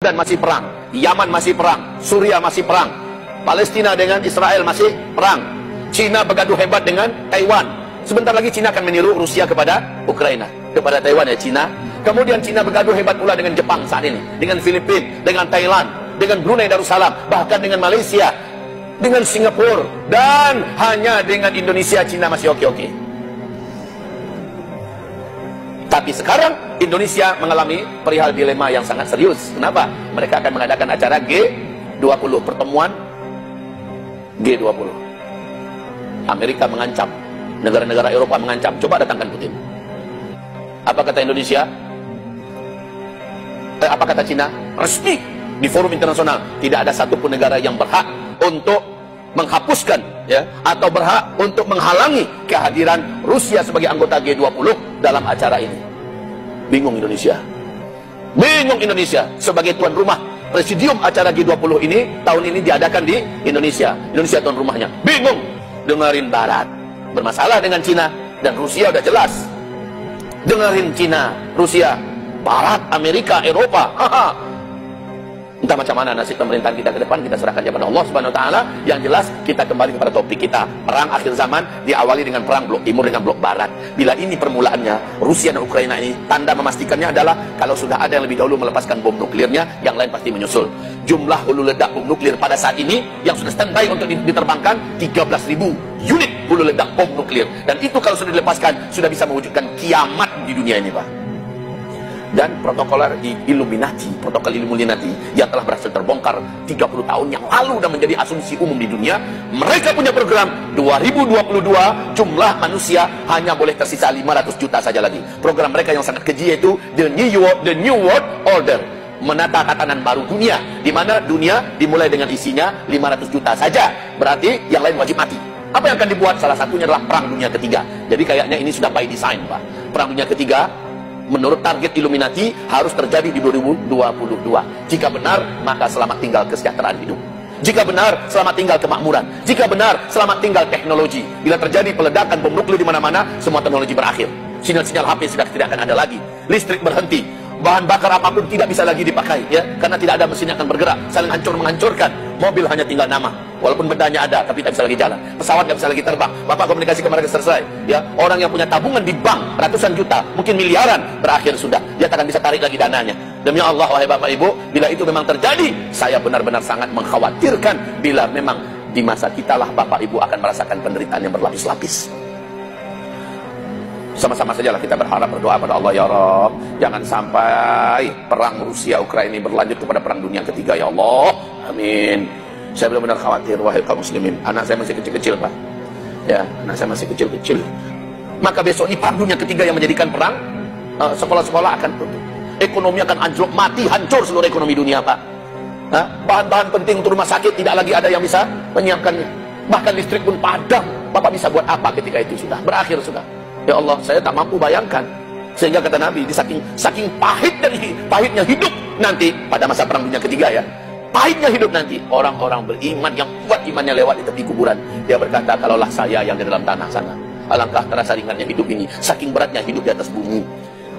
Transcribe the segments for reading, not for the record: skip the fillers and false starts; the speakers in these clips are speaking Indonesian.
Dan masih perang, Yaman masih perang, Suriah masih perang, Palestina dengan Israel masih perang, Cina bergaduh hebat dengan Taiwan. Sebentar lagi Cina akan meniru Rusia kepada Ukraina, kepada Taiwan ya Cina. Kemudian Cina bergaduh hebat pula dengan Jepang saat ini, dengan Filipina, dengan Thailand, dengan Brunei Darussalam, bahkan dengan Malaysia, dengan Singapura, dan hanya dengan Indonesia Cina masih oke-oke. Tapi sekarang Indonesia mengalami perihal dilema yang sangat serius. Kenapa? Mereka akan mengadakan acara G20, pertemuan G20. Amerika mengancam, negara-negara Eropa mengancam, coba datangkan Putin. Apa kata Indonesia? Apa kata Cina? Resmi di forum internasional, tidak ada satupun negara yang berhak untuk menghapuskan ya, atau berhak untuk menghalangi kehadiran Rusia sebagai anggota G20 dalam acara ini. Bingung Indonesia. Bingung Indonesia sebagai tuan rumah. Presidium acara G20 ini tahun ini diadakan di Indonesia. Indonesia tuan rumahnya. Bingung. Dengerin Barat. Bermasalah dengan Cina dan Rusia udah jelas. Dengerin Cina, Rusia, Barat, Amerika, Eropa. Haha. Entah macam mana nasib pemerintahan kita ke depan, kita serahkan kepada Allah Subhanahu wa taala. Yang jelas kita kembali kepada topik kita. Perang akhir zaman diawali dengan perang blok timur dengan blok barat. Bila ini permulaannya, Rusia dan Ukraina ini, tanda memastikannya adalah kalau sudah ada yang lebih dahulu melepaskan bom nuklirnya, yang lain pasti menyusul. Jumlah hulu ledak bom nuklir pada saat ini yang sudah standby untuk diterbangkan 13.000 unit hulu ledak bom nuklir. Dan itu kalau sudah dilepaskan sudah bisa mewujudkan kiamat di dunia ini, Pak. Dan protokol Illuminati yang telah berhasil terbongkar 30 tahun yang lalu dan menjadi asumsi umum di dunia. Mereka punya program 2022 jumlah manusia hanya boleh tersisa 500 juta saja lagi. Program mereka yang sangat keji yaitu The New World Order, menata tatanan baru dunia, di mana dunia dimulai dengan isinya 500 juta saja. Berarti yang lain wajib mati. Apa yang akan dibuat? Salah satunya adalah perang dunia ketiga. Jadi kayaknya ini sudah by design, Pak. Perang dunia ketiga menurut target Illuminati harus terjadi di 2022. Jika benar, maka selamat tinggal kesejahteraan hidup. Jika benar, selamat tinggal kemakmuran. Jika benar, selamat tinggal teknologi. Bila terjadi peledakan bom nuklir di mana-mana, semua teknologi berakhir. Sinyal-sinyal HP sudah tidak akan ada lagi. Listrik berhenti. Bahan bakar apapun tidak bisa lagi dipakai, ya, karena tidak ada mesin yang akan bergerak, saling hancur menghancurkan. Mobil hanya tinggal nama, walaupun bedanya ada, tapi tidak bisa lagi jalan. Pesawat tidak bisa lagi terbang. Bapak komunikasi ke mereka selesai, ya. Orang yang punya tabungan di bank ratusan juta, mungkin miliaran, berakhir sudah. Dia tak akan bisa tarik lagi dananya. Demi Allah, wahai Bapak Ibu, bila itu memang terjadi, saya benar-benar sangat mengkhawatirkan bila memang di masa kita lah Bapak Ibu akan merasakan penderitaan yang berlapis-lapis. Sama-sama sajalah kita berharap, berdoa pada Allah, ya Rabb, jangan sampai perang Rusia Ukraina ini berlanjut kepada perang dunia ketiga, ya Allah, amin. Saya benar-benar khawatir, wahai kaum muslimin. Anak saya masih kecil-kecil, Pak, ya, anak saya masih kecil-kecil. Maka besok ini perang dunia ketiga yang menjadikan perang, sekolah-sekolah akan tutup, ekonomi akan anjlok, mati, hancur seluruh ekonomi dunia, Pak. Bahan-bahan penting untuk rumah sakit tidak lagi ada yang bisa menyiapkannya, bahkan listrik pun padam. Bapak bisa buat apa ketika itu sudah berakhir sudah? Ya Allah, saya tak mampu bayangkan. Sehingga kata Nabi, di saking pahitnya hidup nanti pada masa perang dunia ketiga, ya, pahitnya hidup nanti, orang-orang beriman yang kuat imannya lewat di tepi kuburan, dia berkata, kalaulah saya yang di dalam tanah sana, alangkah terasa ringannya hidup ini, saking beratnya hidup di atas bumi.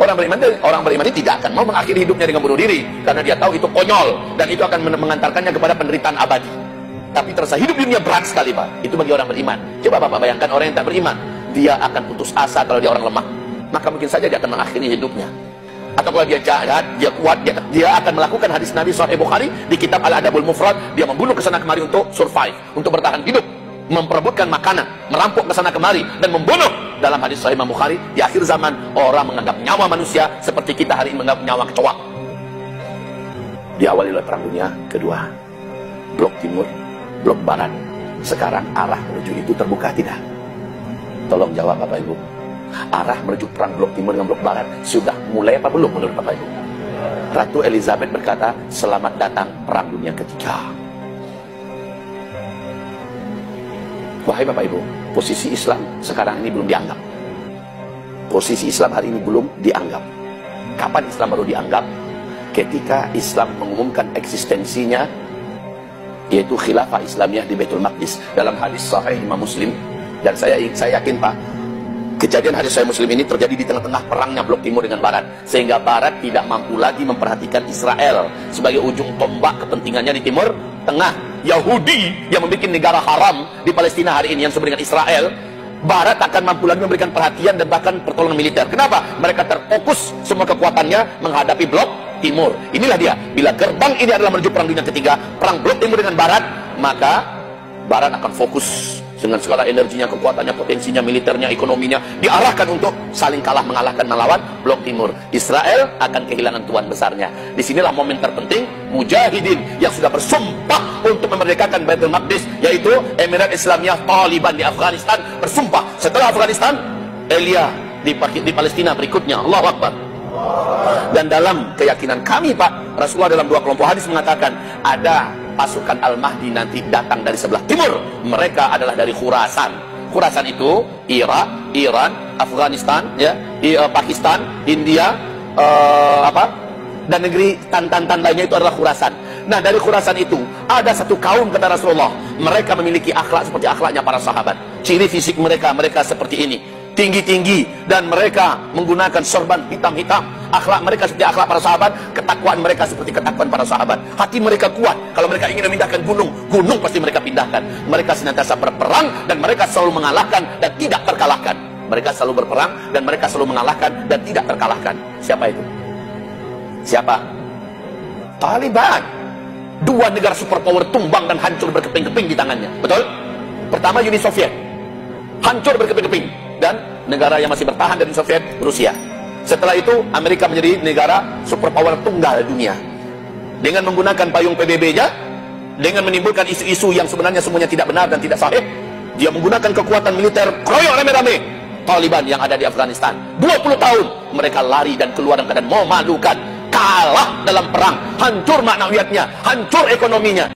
Orang beriman ini tidak akan mau mengakhiri hidupnya dengan bunuh diri, karena dia tahu itu konyol dan itu akan mengantarkannya kepada penderitaan abadi. Tapi terasa hidup di dunia berat sekali, Pak. Itu bagi orang beriman. Coba Bapak bayangkan orang yang tak beriman, dia akan putus asa kalau dia orang lemah, maka mungkin saja dia akan mengakhiri hidupnya. Atau kalau dia jahat, dia kuat, dia akan melakukan hadis Nabi Sahih Bukhari di kitab Al-Adabul Mufrad, dia membunuh kesana kemari untuk survive, untuk bertahan hidup, memperebutkan makanan, merampok kesana kemari dan membunuh. Dalam hadis Sahih Imam Bukhari, di akhir zaman orang menganggap nyawa manusia seperti kita hari ini menganggap nyawa kecoa. Diawali oleh perang dunia kedua, blok timur, blok barat. Sekarang arah menuju itu terbuka tidak? Tolong jawab Bapak Ibu. Arah menuju perang blok timur dengan blok barat sudah mulai apa belum menurut Bapak Ibu? Ratu Elizabeth berkata, selamat datang perang dunia ketiga. Wahai Bapak Ibu, posisi Islam sekarang ini belum dianggap. Posisi Islam hari ini belum dianggap. Kapan Islam baru dianggap? Ketika Islam mengumumkan eksistensinya, yaitu khilafah Islamiyah di Baitul Maqdis. Dalam hadis Sahih Imam Muslim, dan saya yakin, Pak, Kejadian hadis Sahih Muslim ini terjadi di tengah-tengah perangnya Blok Timur dengan Barat, sehingga Barat tidak mampu lagi memperhatikan Israel sebagai ujung tombak kepentingannya di Timur Tengah. Yahudi yang membuat negara haram di Palestina hari ini yang disebut dengan Israel, Barat akan mampu lagi memberikan perhatian dan bahkan pertolongan militer. Kenapa? Mereka terfokus semua kekuatannya menghadapi Blok Timur. Inilah dia, bila gerbang ini adalah menuju perang dunia ketiga, perang Blok Timur dengan Barat, maka Barat akan fokus dengan segala energinya, kekuatannya, potensinya, militernya, ekonominya, diarahkan untuk saling kalah mengalahkan melawan Blok Timur. Israel akan kehilangan tuan besarnya. Disinilah momen terpenting mujahidin yang sudah bersumpah untuk memerdekakan Baitul Maqdis, yaitu Emirat Islamiyah Taliban di Afghanistan, bersumpah setelah Afghanistan, Elia di Palestina berikutnya. Allahu Akbar. Dan dalam keyakinan kami, Pak, Rasulullah dalam 2 kelompok hadis mengatakan ada pasukan Al-Mahdi nanti datang dari sebelah timur. Mereka adalah dari Khurasan. Khurasan itu Irak, Iran, Afghanistan, ya, Pakistan, India, dan negeri tan-tan lainnya itu adalah Khurasan. Nah, dari Khurasan itu ada satu kaum, kata Rasulullah, mereka memiliki akhlak seperti akhlaknya para sahabat. Ciri fisik mereka seperti ini, tinggi-tinggi, dan mereka menggunakan sorban hitam-hitam. Akhlak mereka seperti akhlak para sahabat, ketakwaan mereka seperti ketakwaan para sahabat. Hati mereka kuat, kalau mereka ingin memindahkan gunung pasti mereka pindahkan. Mereka senantiasa berperang dan mereka selalu mengalahkan dan tidak terkalahkan. Mereka selalu berperang dan mereka selalu mengalahkan dan tidak terkalahkan. Siapa itu? Siapa? Taliban. 2 negara superpower tumbang dan hancur berkeping-keping di tangannya. Betul? Pertama Uni Soviet, hancur berkeping-keping, dan negara yang masih bertahan dari Soviet, Rusia. Setelah itu Amerika menjadi negara superpower tunggal dunia dengan menggunakan payung PBB-nya, dengan menimbulkan isu-isu yang sebenarnya semuanya tidak benar dan tidak sahih. Dia menggunakan kekuatan militer kroyok rame-rame. Taliban yang ada di Afghanistan 20 tahun mereka lari dan keluar dalam keadaan memalukan, kalah dalam perang, hancur maknawiyatnya, hancur ekonominya.